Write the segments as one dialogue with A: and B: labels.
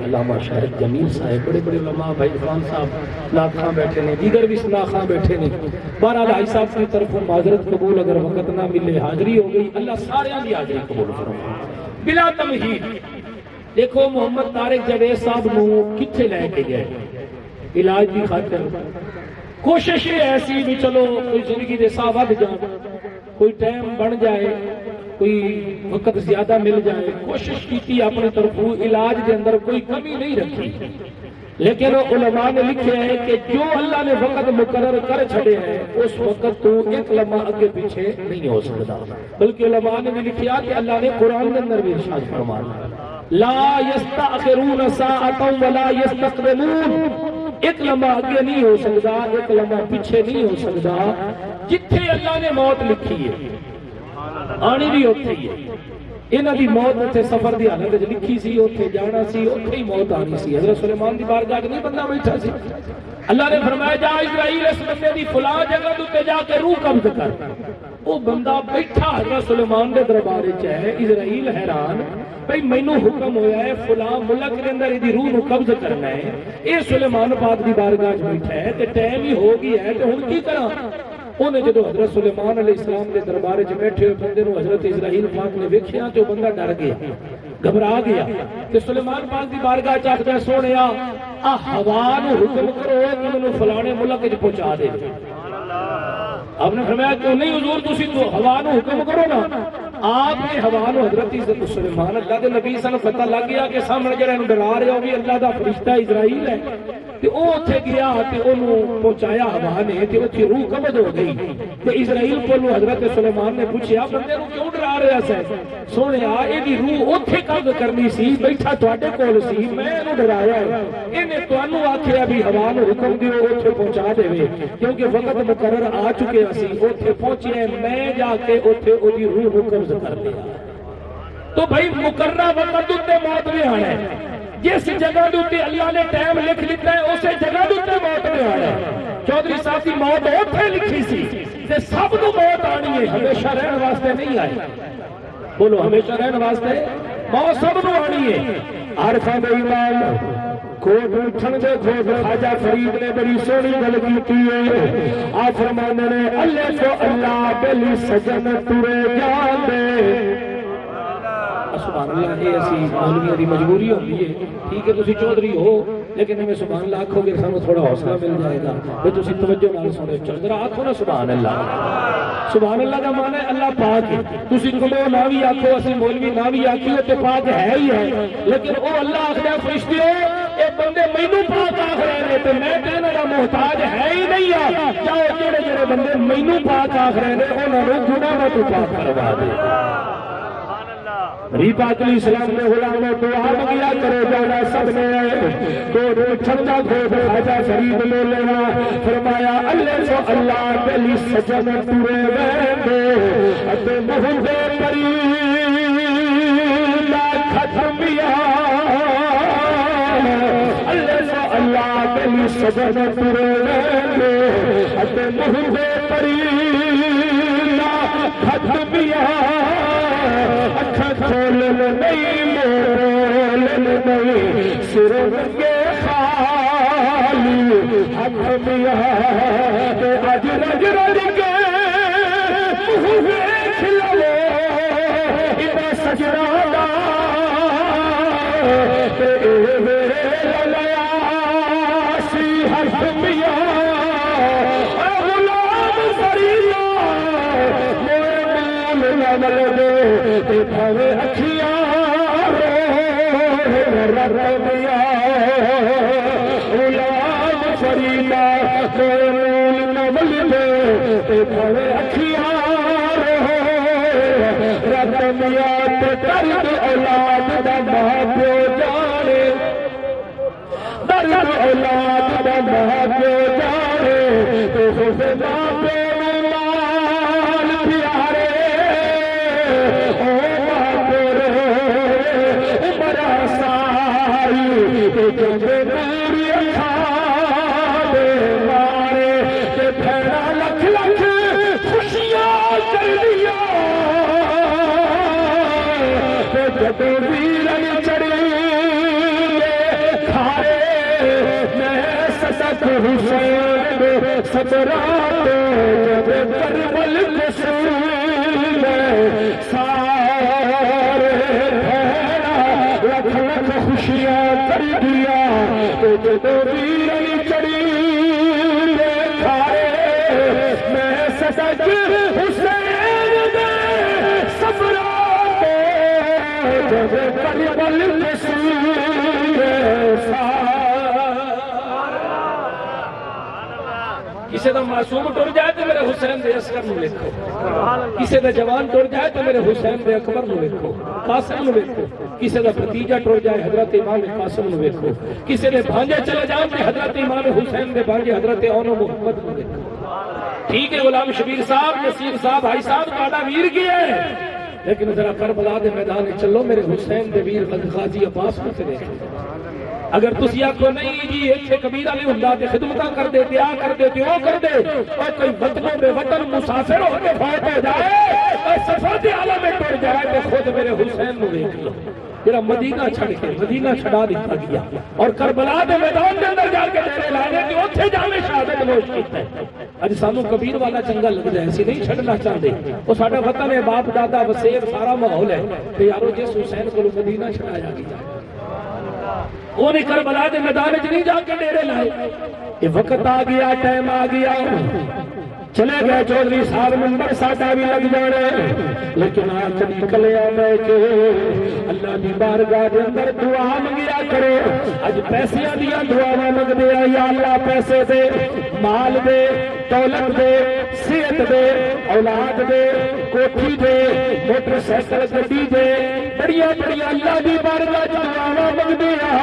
A: علامہ شاہد جمیل صاحب، بڑے بڑے علماء، بھائی عرفان صاحب ناخواں بیٹھے نے، دیگر بھی ناخواں بیٹھے نے. بہرحال بھائی صاحب کی طرف معذرت قبول، اگر وقت نہ ملے حاضری ہو گئی، اللہ سارے کی حاضری قبول فرمائے بلا تمہید. دیکھو محمد طارق جاوید صاحب نو کتھے لے کے گئے علاج کی خاطر. کوشش یہ ایسی بھی چلو کوئی زندگی دے ساہ ود جائے، کوئی ٹائم بن جائے، کوئی وقت زیادہ مل جائے. کوشش کی تھی اپنی طرف، علاج کے اندر کوئی کمی نہیں رکھی. لیکن علماء نے لکھے ہیں کہ جو اللہ نے وقت مقرر کر چھڑے ہیں اس وقت تو ایک لمحہ آگے پیچھے نہیں ہو سکتا. بلکہ علماء نے بھی لکھیا کہ اللہ نے قرآن کے اندر بھی ارشاد فرمایا لا یستأخرون ساعتا ولا یستقدمون. ایک لمحہ آگے نہیں ہو سکتا، ایک لمحہ پیچھے نہیں ہو سکتا. جتھے اللہ نے موت لکھی ہے آنی بھی ہوتے ہی ہے. انہاں دی موت اتنے سفر دی حالت لکھی سی، اتنے جانا سی، اتنے ہی موت آنی سی. حضرت سلیمان دی بارگاہ نہیں بندہ بیٹھا سی. اللہ نے فرمایا جا اسرائیل اس بندے دی فلاں جگہ تے جا کے روح قبض کر. وہ بندہ بیٹھا حضرت سلیمان دے دربار وچ ہے. اسرائیل حیران بھئی مینوں حکم ہویا ہے فلاں ملک کے اندر دی روح نو قبض کرنا ہے، اے سلیمان پاک دی بارگاہ وچ بیٹھا ہے تے ٹائم ہی ہو گیا ہے تے ہن کی کراں. انہیں جدو حضرت سلیمان علیہ السلام کے دربار وچ بیٹھے ہوئے بندے نو حضرت اسرائیل پاک نے ویکھیا تے بندہ ڈر گیا، گھبرا گیا. تے سلیمان پاک دی بارگاہ چ آکھدا سونیا آ ہوا نو حکم کرو کہ مینوں فلانے ملک وچ پہنچا دے. آپ نے فرمایا کیوں نہیں حضور تسی تو ہوا نو حکم کرو نا. آپ نے ہوا نو حضرت سلیمان اللہ دے نبی صلی اللہ علیہ وسلم پتہ لگ گیا کہ سامنے جڑا نو ڈرا رہا وہ بھی اللہ دا فرشتہ اسرائیل ہے. تے او اوتھے گیا تے اونوں پہنچایا ہوا نے تے اوتھے روح قبض ہو گئی. تے اسرائیل کولوں حضرت سلیمان نے پوچھیا بندے نو کیوں ڈرا رہا سی؟ سونیا اے دی روح اوتھے قبض کرنی سی، بیٹھا تواڈے کول سی، میں اینو ڈرایا ہے. اینے تانوں آکھیا بھی ہوا نو حکم دیو اوتھے پہنچا دے کیونکہ وقت مقرر آ چکے اسی. اوتھے پہنچے میں جا کے اوتھے او دی روح نو قبض کر لیا. تو بھائی مقررہ وقت تے موت بھی آنا ہے. جس جگہ دوتے اللہ نے ٹائم لکھ لیتا ہے اسے جگہ دوتے موت بھی آنا ہے. چودھری صاحب کی موت اوتھے لکھی سی تے سب نو موت آنی ہے، ہمیشہ رہن واسطے نہیں آئی. بولو ہمیشہ رہن واسطے موت سب نو آنی ہے. عارفاں دے ایمان کوٹ اٹھن دے کوٹ خواجہ فرید نے بڑی سونی گل کیتی ہے. آ فرمانے نے اللہ تو اللہ بلی سجن ترے جان دے. سبحان اللہ یہ اسی مولویوں دی مجبوری ہوتی ہے. ٹھیک ہے تسی چودھری ہو لیکن ہمیں سبحان اللہ آکھو گے سانو تھوڑا حوصلہ مل جائے گا. پھر تسی توجہ نال سنو ذرا آکھو نا سبحان اللہ. سبحان اللہ کا معنی ہے اللہ پاک ہے. تسی کمو نہ بھی آکھو اسی مولوی نہ بھی آکھیو تے پاک ہے ہی ہے. لیکن او اللہ آکھدا فرشتیو اے بندے مینوں پاک آکھ رہے نے تے میں کہنا دا محتاج ہے ہی نہیں آ. جاؤ جڑے جڑے بندے مینوں پاک آکھ رہے نے انہاں نوں گناہاں تو پاک کروا دے. پاک علیہ السلام نے غلاموں دعا مانگیا کرو جانا سب نے تو ٹھنڈا گھوٹ خواجہ فرید لے لینا. فرمایا اللہ سو اللہ بلی سجن ترے ویندے اتے محدے پری لا ختمیا. اللہ سو اللہ بلی سجن ترے ویندے اتے محدے پری لا ختمیا. کھولن نہیں مولن نہیں سرن کے خالی حق میاں اج رج رج کے منہ کھلو انہیں سجرانا اے میرے لیا سی حق میاں غلام فریدا مومن نمل دے بھوے اکھیاں رب دیا غلام فریدا مومن نمل دے بھوے اکھیاں رب دیا تے درد اولاد دا ماں پیو جانے. درد اولاد دا ماں پیو جانے تے خوف ماں پیو جنگے پوری اکھاں دے مارے تے پھیڑا لکھ لکھ خوشیاں کر دیا تے جدو ویرن چڑھی تک حسین صبرات جب کربل رسول سارے لکھ لکھ خوشیاں کر دیا تو جب ویر چڑی کھائے میں سچ حسین دے صبرات جب کربل رسول کسی دا معصوم ٹر جائے تو میرے حسین دے اصغر نو لکھو، کسی دا جوان ٹر جائے تو میرے حسین دے اکبر نو لکھو، قاسم نو لکھو، کسی دا بھتیجا ٹر جائے حضرت امام قاسم نو لکھو، کسی دے بھانجے چلے جان تے حضرت امام حسین دے بھانجے حضرت اون محمد نو لکھو۔ ٹھیک ہے غلام شبیر صاحب، نصیر صاحب، بھائی صاحب تہاڈا ویر کی ہے، لیکن ذرا کربلا دے میدان چلو میرے حسین دے ویر غازی عباس کو تے دیکھو۔ اگر تسی آکھو نہیں جی ایتھے کبیر علی ہوندا تے خدمتاں کر دے تے آ کر دے تے او کر دے، اور کوئی وطنوں بے وطن مسافر ہو کے فوت ہو جائے اور سفر دے عالم میں ٹر جائے تے خود میرے حسین نو دیکھ لو جڑا مدینہ چھڑ کے مدینہ چھڑا دیتا گیا اور کربلا دے میدان دے اندر جا کے ڈیرے لائے کہ اوتھے جامے شہادت نوش کیتا ہے۔ اج سانو کبیر والا چنگا لگدا ہے، اسی نہیں چھڑنا چاہتے، وہ ساڈا وطن ہے، باپ دادا وسیر سارا ماحول ہے، تے یارو جس حسین کو مدینہ چھڑایا گیا وہ نے کربلا دے میدان وچ نہیں جا کے ڈیرے لائے۔ یہ وقت آ گیا، ٹائم آ گیا، چلے گئے چودھری صاحب نمبر ساڈا بھی لگ جانے، لیکن آج نکلے آئے کہ اللہ دی بارگاہ دے اندر دعا منگیا کرو۔ اج پیسیاں دیا دعاواں منگدے آ، یا اللہ پیسے دے، مال دے، دولت دے، صحت دے، اولاد دے، کوٹھی دے، موٹر سائیکل گڈی دے، بڑیاں بڑیاں اللہ دی بارگاہ دعاواں منگدے آ،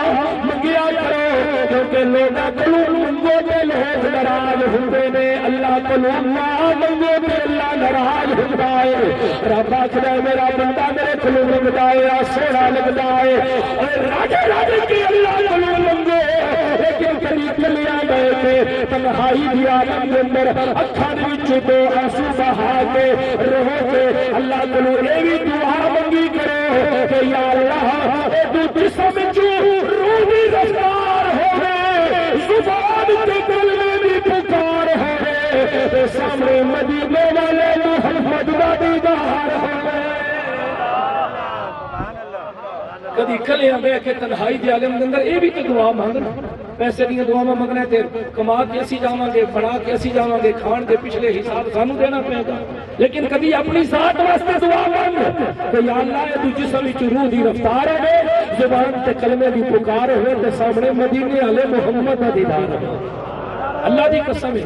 A: منگیا کرو، کیونکہ لوگاں کولوں منگو تے لوگ ناراض ہوندے نے، اللہ کولوں منگو تے اللہ ناراض ہوندا ہے۔ رب آکھدا میرا بندہ میرے کولوں منگدا ہے سونا لگدا ہے، اور راجے راجے کی اللہ کولوں منگو، لیکن کبھی کلیاں گئے تھے تنہائی دی عالم دے اندر اکھاں دے وچ دو آنسو بہا کے رو کے اللہ کولوں اے وی دعا منگی کرو کہ یا اللہ اے تو جسم وچ روح دی رفتار ہوے، زبان تے کلمے دی پکار ہوے، تے سامنے مدینے والے محمد دا دیدار ہوے۔ کدی کلیاں بہ کے تنہائی دے عالم دے اندر اے بھی تے دعا مانگنا، پیسے دیاں دعاواں منگنا تے کما کے اسی جاواں گے، بنا کے اسی جاواں گے، کھان دے پچھلے حساب سانو دینا پے گا، لیکن کبھی اپنی ذات واسطے دعا مانگ کہ یا اللہ اے تو جسم وچ روح دی رفتار ہوے، زبان تے کلمے دی پکار ہوے، تے سامنے مدینے والے محمد دا دیدار ہو۔ اللہ دی قسم ہے،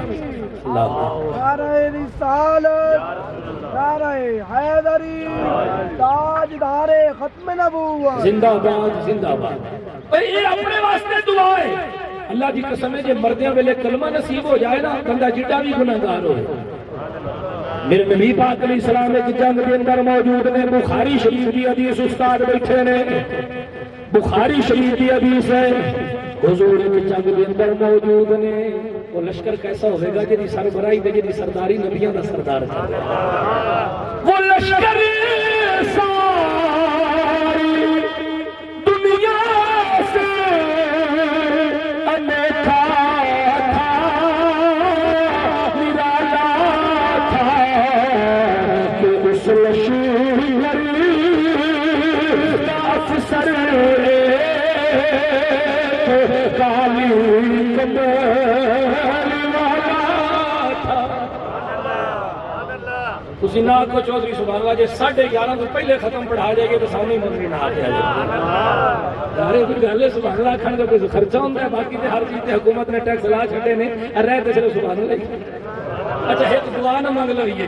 B: نعرہ رسالت، نعرہ حیدری، تاجدار ختم نبوت،
A: زندہ باد زندہ باد۔ اور یہ اپنے واسطے دعا ہے، اللہ دی قسم ہے جے مردیاں ویلے کلمہ نصیب ہو جائے نا بندہ جڈا بھی گناہگار ہوئے۔ میرے نبی پاک علیہ السلام ایک جنگ کے اندر موجود نے، بخاری شریف کی حدیث استاد بیٹھے نے، بخاری شریف کی حدیث ہے، حضور ایک جنگ کے اندر موجود نے، وہ لشکر کیسا ہوئے گا جی سربراہی دے جی سرداری نبیوں دا سردار تھا، وہ لشکر ساری دنیا سے انیٹھا تھا، نرالا تھا کہ اس لشکر کا افسر کالی تسی نہ کو چودھری سبحان اللہ جے 11:30 تو پہلے ختم پڑھا جائے گے تو سامنے منگی نہ آ جائے یارے کوئی گل سبحان اللہ کھڑ کے کوئی خرچہ ہوتا ہے، باقی تے ہر چیز تے حکومت نے ٹیکس لا چھڈے نے، رہ تے صرف سبحان اللہ۔ اچھا ایک دعا نہ مانگ لئیے،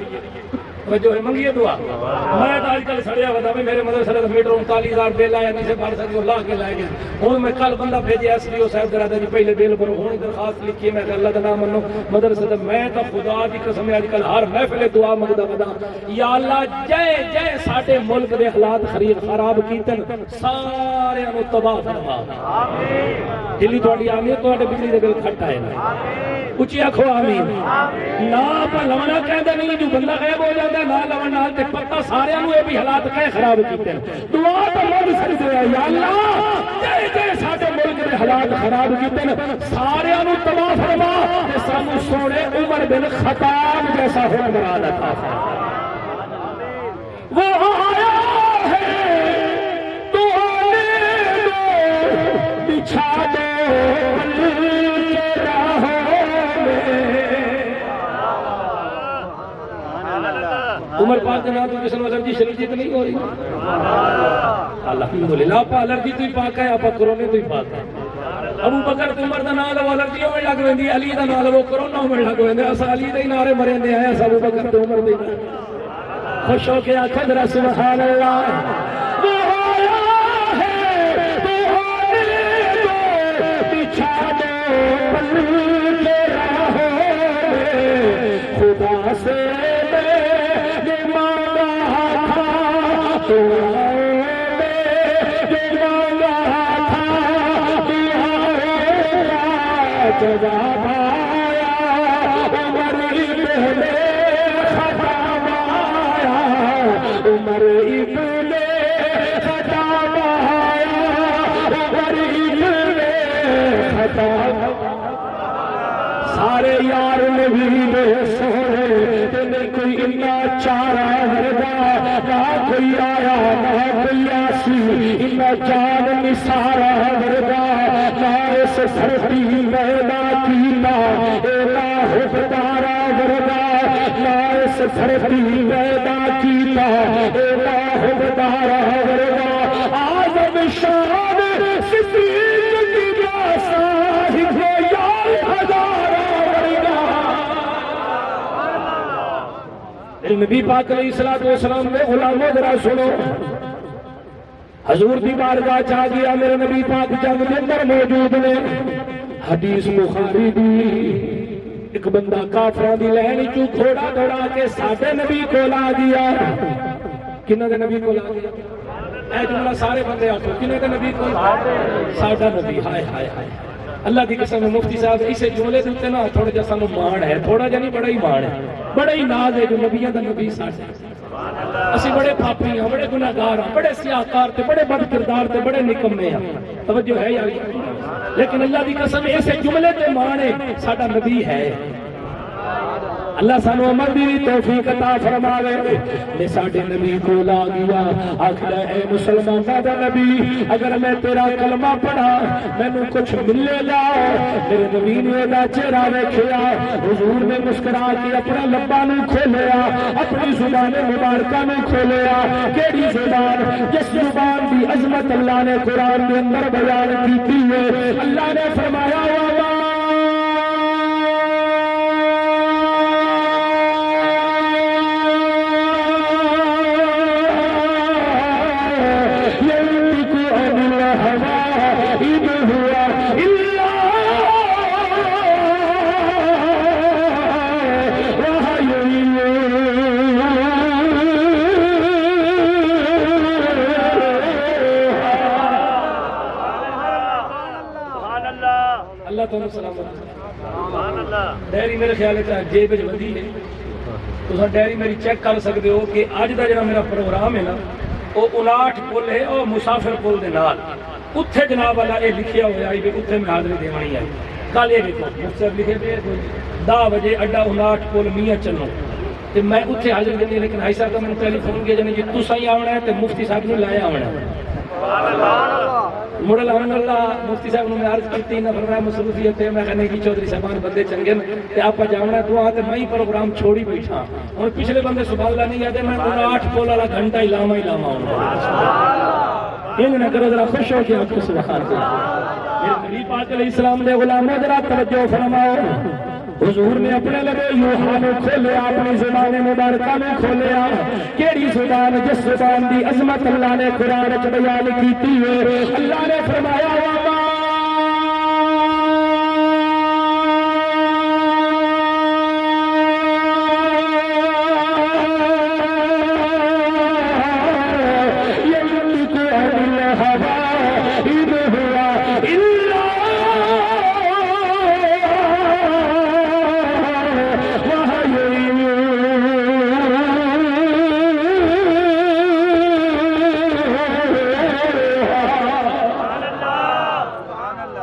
A: میں جو ہے منگیے دعا، میں تو آج کل سڑیا بتا بھی میرے مدرسے کا میٹر 39,000 بل آیا نہیں سے پڑھ سکتے لا کے لائے گئے، ہوں میں کل بندہ بھیجے ایس ڈی او صاحب کرا جی پہلے بل بھرو، ہوں درخواست لکھی میں اللہ کا نام منو مدرسے میں تو خدا کی قسم آج کل ہر محفل دعا منگتا بدا یا اللہ جے جے ساڈے ملک دے حالات خراب کیتن سارے نو تباہ فرما، دلی تھوڑی آمین تھوڑے بجلی دے بل کھٹ آئے اچھی آکھو آمین۔ نہ پر لونا کہندے نہیں جو بندہ غائب ہو جاتا نہ لون نال تے پتہ سارے نو اے بھی حالات کہے خراب کیتے ہیں، دعا تو منگ سکدے ہیں یا اللہ جے جے ساڈے ملک دے حالات حالات خراب کیتے ہیں سارے نو تباہ فرما تے سانو سونے عمر بن خطاب جیسا حکمران عطا فرما وہ آیا ہے تو آنے دو بچھا دو پل کے راہوں میں عمر پاک کے نام تو کسی الرجی شریف جیت نہیں ہو رہی الحمدللہ آپ الرجی تو ہی پاک ہے آپ کرونے تو ہی پاک ہے ابو بکر تے عمر دا نام لو الرجی ہونے لگ ویندی علی دا نام لو کرونا ہونے لگ ویندے اسا علی دے نعرے مرندے آئے اسا ابو بکر تے عمر دے خوش ہو کے آکھے ذرا سبحان اللہ وہ آیا ہے تو آنے دو بچھا دو پل کے راہوں میں خدا سے جواب آیا عمر ابن خطاب آیا عمر ابن خطاب آیا عمر ابن خطاب سارے یار نبی نے سونے تینے کوئی انا چارہ ورگا نہ کوئی آیا نہ کوئی آسی انا جان نثارہ ورگا نہ اس دھرتی میدہ کیتا اینا حفدارہ ورگا نہ اس دھرتی میدہ کیتا اینا حفدارہ ورگا آزم شان صدیق کی جاسا ہی یار ہزارہ نبی پاک علیہ السلام نے غلاموں ذرا سنو حضور دی بارگاہ چاہ گیا میرے نبی پاک جنگ کے اندر موجود نے حدیث بخاری دی ایک بندہ کافران دی لہنی چو گھوڑا دوڑا کے ساڑھے نبی کو لا دیا کنہ دے نبی کو لا دیا اے جملہ سارے بندے آتو کنہ دے نبی کو ساڑھا نبی ہائے ہائے ہائے اللہ دی قسم مفتی صاحب اسے جملے دیتے نا تھوڑا جا سانو مان ہے تھوڑا جا نہیں بڑا ہی مان ہے بڑا ہی ناز ہے جو نبیان دا نبی ساڑھے اسی بڑے پاپی ہیں بڑے گناہگار ہیں بڑے سیاہکار تے بڑے بد کردار تے بڑے نکمے ہیں توجہ ہے یا لیکن اللہ دی قسم ایسے جملے تے مان ہے ساڑھا نبی ہے اللہ سانو عمل دی توفیق عطا فرماوے میں ساڑھے نبی کو لا گیا آخر اے مسلمان دا نبی اگر میں تیرا کلمہ پڑھا میں نے کچھ ملے گا میرے نبی نے دا چہرہ رکھیا حضور نے مسکرا کے اپنا لبا نے کھولیا اپنی زبان مبارکہ نے کھولیا کیڑی زبان جس زبان دی عظمت اللہ نے قرآن کے اندر بیان کی ہے اللہ نے فرمایا ڈیری میرے خیال ہے جیب ودی ہے تو ڈیری میری چیک کر سکتے ہو کہ اج کا جڑا میرا پروگرام ہے نا وہ 59 پل ہے اور مسافر پل دے نال اتھے جناب والا یہ لکھیا ہوا ہے کہ اتھے میں حاضری دیوانی آئی کل یہ دیکھو مقصد لکھے پہ 10 بجے اڈا 59 پل میاں چلو تو میں اتھے حاضری دینی ہے لیکن حاج صاحب کا میں نے ٹیلی فون کیا جانے جی تسا ہی آنا ہے تو مفتی صاحب نے لایا آنا ہے مڑ الحمد اللہ مفتی صاحب نے عرض کی نہ فرمایا مصروفیت ہے میں کہنے کی چودھری صاحبان بندے چنگے تے آپ جانا تو آتے میں ہی پروگرام چھوڑی بیٹھا اور پچھلے بندے سبحان اللہ نہیں آتے میں 59 پول والا گھنٹہ ہی لاما یہ نہ کرو ذرا خوش ہو کے آپ کو سبحان اللہ میرے نبی پاک علیہ السلام نے غلاموں ذرا توجہ فرماؤ حضور نے اپنے لبے یوحنا میں کھولیا اپنی زبان مبارکہ میں کھولیا کیڑی زبان جس زبان دی عظمت اللہ نے قرآن وچ بیان کیتی ہے اللہ نے فرمایا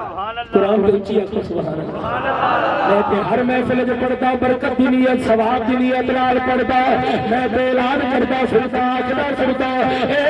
A: قرآن کے اونچی آنکھوں سبحان اللہ میں تے ہر محفل جو پڑھتا برکت دی نیت ثواب دی نیت نال پڑھتا میں بے اعلان کرتا سنتا آخدا سنتا اے